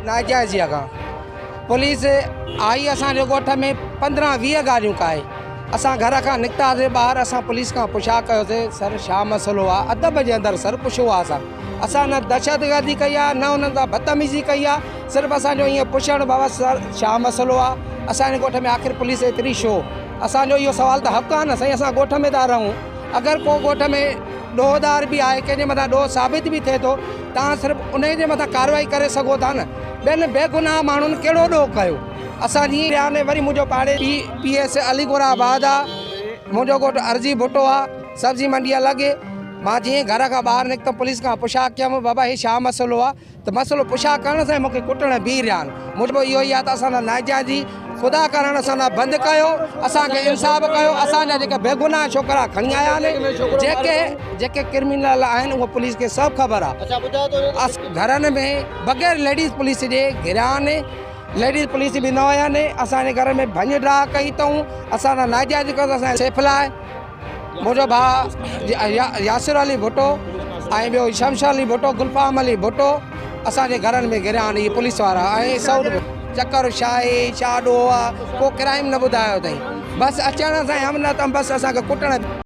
नाजायज़ जगह पुलिस आई असांजे ॻोठ में 15-20 गाड़ियों काए असां घर का निकितासीं ॿाहिरि असां पुलिस का पुछा कयोसीं सर छा मसलो आहे अदब जे अंदरि सर पुछो आहे असां न दहशतगर्दी कई आहे न उन्हनि सां बदतमीज़ी कई आहे सिर्फ़ु असांजो ईअं पुछणु बाबा सर छा मसलो आहे असांजे ॻोठ में आख़िर पुलिस एतिरी छो असांजो इहो सुवाल त हक़ु आहे न साईं असां ॻोठ में था रहूं अगरि को ॻोठ में ॾोहदार बि आहे कंहिंजे मथां ॾोह साबित बि थिए थो तव्हां सिर्फ़ु उन जे मथां कार्रवाई करे सघो था न ॿियनि बेगुनाह माण्हुनि कहिड़ो ॾोह कयो असां जीअं हाणे वरी मुंहिंजो पाड़े PS अलीगोराबाद आहे मुंहिंजो घोटु अर्जी भुट्टो आहे सब्जी मंडी लॻे मां जीअं घर खां ॿाहिरि निकितमि पुलिस खां पुछा कयमि बाबा हे छा मसइलो आहे त मसइलो पुछा करण सां मूंखे कुटण बीह रहिया आहिनि मुंहिंजो इहो ई आहे त असां नाइजाइज़ी ख़ुदा करणु असां बंदि कयो असांखे इंसाफ़ कयो असांजा जेके बेगुनाह छोकिरा खणी आया आहिनि जेके क्रिमिनल आहिनि उहो पुलिस खे सभु ख़बर आहे घरनि में बग़ैर लेडीज़ पुलिस जे घिरिया आहिनि लेडीज़ पुलिस बि न आया आहिनि असांजे घर में भंज ड्राह कई अथऊं असां नाइजाइज़ कयो असांजे सैफला आहे मुंहिंजो भाउ यासिर अली भुट्टो ऐं ॿियो शमशाद अली भुट्टो गुलफाम अली भुट्टो असांजे घरनि में घिरिया आहिनि इहे पुलिस वारा ऐं सौ चकर छा आहे छा ॾोह आहे को क्राइम न ॿुधायो अथई बसि अचण सां हम न त बसि असांखे कुटण